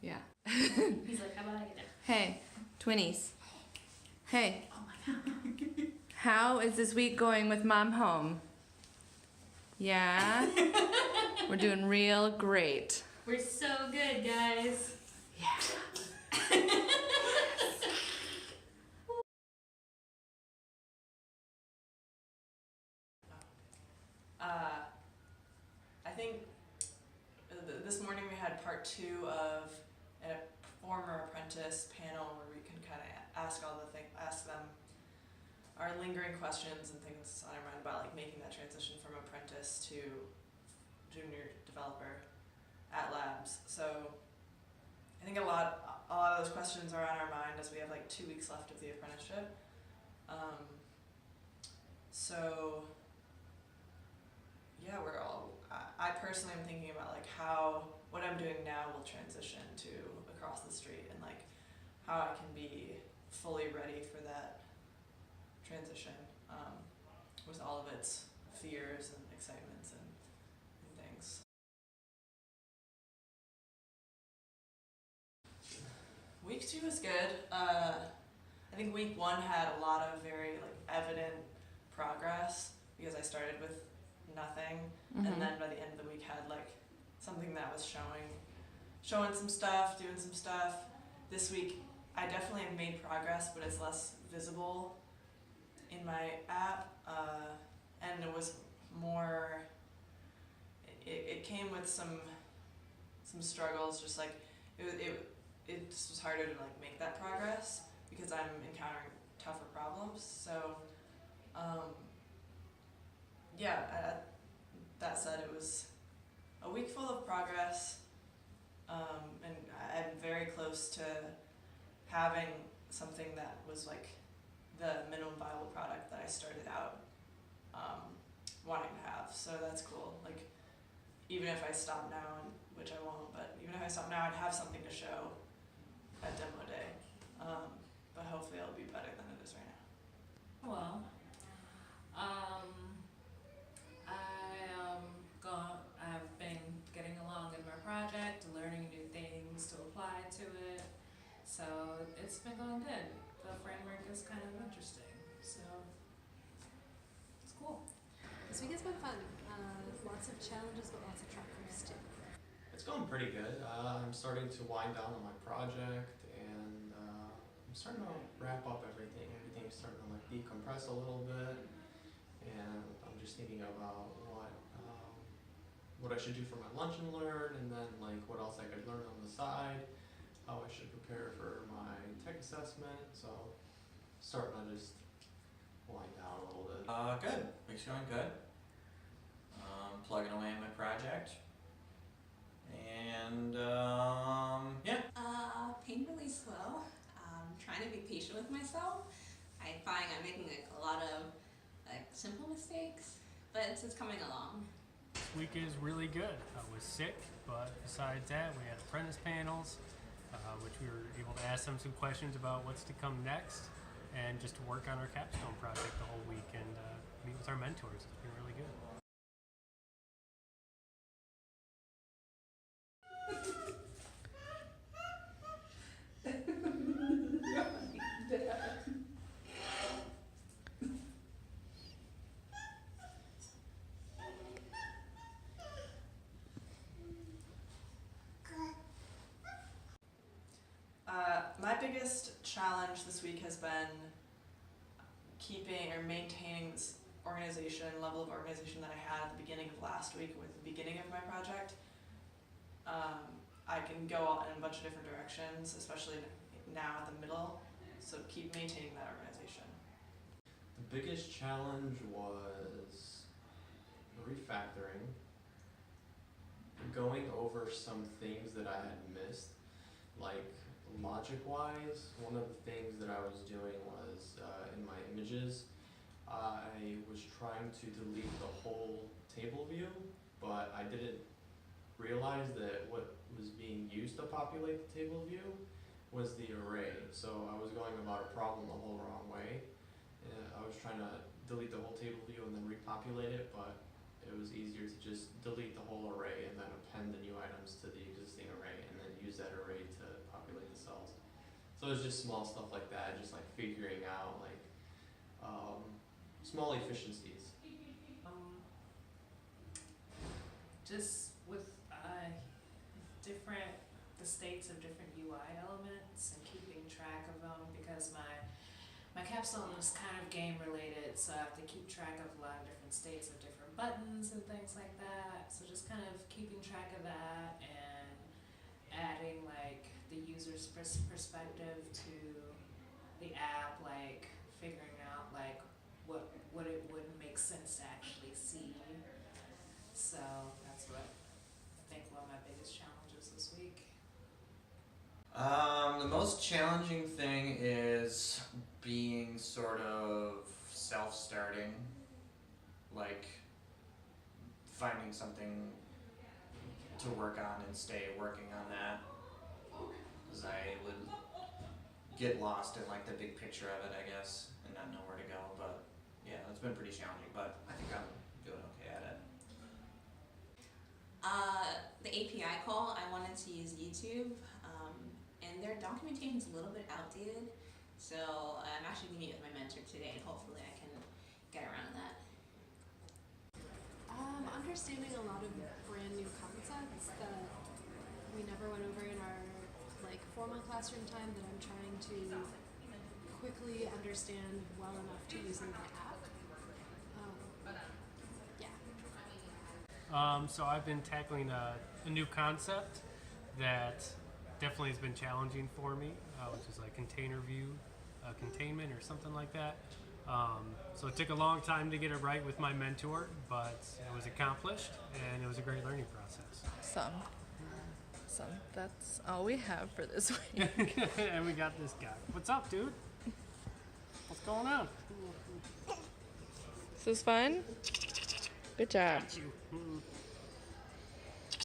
Yeah. He's like, how about I get down? Hey, twinnies. Hey. Oh my god. How is this week going with Mom Home? Yeah? We're doing real great. We're so good, guys. Yeah. I think this morning we had part 2 of a former apprentice panel where we can kind of ask them our lingering questions and things on our mind about like making that transition from apprentice to junior developer at labs. So I think a lot of those questions are on our mind as we have like 2 weeks left of the apprenticeship. So yeah, I personally am thinking about like how what I'm doing now will transition to across the street, and like how I can be fully ready for that transition with all of its fears and excitements and things. Week 2 was good. I think week 1 had a lot of very like evident progress because I started with nothing, and then by the end of the week had like something that was showing some stuff, doing some stuff. This week I definitely have made progress, but it's less visible in my app, and it was more, it came with some struggles, just like it just was harder to like make that progress because I'm encountering tougher problems. So yeah, that said, it was a week full of progress, and I'm very close to having something that was like the minimum viable product that I started out wanting to have. So that's cool. Like, even if I stop now, which I won't, but even if I stop now, I'd have something to show at demo day. But hopefully it'll be better than it is right now. Well, I've been getting along in my project, learning new things to apply to it. So it's been going good. The framework is kind of interesting. So it's cool. This week has been fun. Lots of challenges, but lots of triumphs too. It's going pretty good. I'm starting to wind down on my project, and I'm starting to wrap up everything. Everything's starting to like decompress a little bit, and I'm just thinking about what I should do for my lunch and learn, and then like what else I could learn on the side, how I should prepare for my tech assessment. So starting to just wind down a little bit. Good. Week's going good. Plugging away on my project. And yeah. Painfully slow. Trying to be patient with myself. I find I'm making like a lot of like simple mistakes, but it's coming along. This week is really good. I was sick, but besides that, we had apprentice panels, which we were able to ask them some questions about what's to come next, and just to work on our capstone project the whole week and meet with our mentors. It's been really good. My biggest challenge this week has been keeping or maintaining this level of organization that I had at the beginning of last week with the beginning of my project. I can go in a bunch of different directions, especially now at the middle, so keep maintaining that organization. The biggest challenge was refactoring, going over some things that I had missed, like logic-wise. One of the things that I was doing was in my images, I was trying to delete the whole table view, but I didn't realize that what was being used to populate the table view was the array. So I was going about a problem the whole wrong way. I was trying to delete the whole table view and then repopulate it, but it was easier to just delete the whole array and then append the new items to the existing array and then use that array to populate the cells. So it's just small stuff like that, just like figuring out like small efficiencies. Just with the states of different UI elements and keeping track of them, because my capstone is kind of game related, so I have to keep track of a lot of different states of different buttons and things like that. So just kind of keeping track of that and adding like the user's perspective to the app, like figuring out like what it would make sense to actually see. So that's what I think one of my biggest challenges this week. The most challenging thing is being sort of self-starting, like finding something to work on and stay working on that, because I would get lost in like the big picture of it, I guess, and not know where to go. But yeah, it's been pretty challenging, but I think I'm doing okay at it. The API call, I wanted to use YouTube, and their documentation is a little bit outdated, so I'm actually going to meet with my mentor today, and hopefully I can get around that. Understanding a lot of brand new concepts that we never went over in our like formal classroom time that I'm trying to quickly understand well enough to use in my app. Yeah. So I've been tackling a new concept that definitely has been challenging for me, which is like container view, containment or something like that. So it took a long time to get it right with my mentor, but it was accomplished and it was a great learning process. Some. That's all we have for this week. And we got this guy. What's up, dude? What's going on? This is fun. Good job. Got you.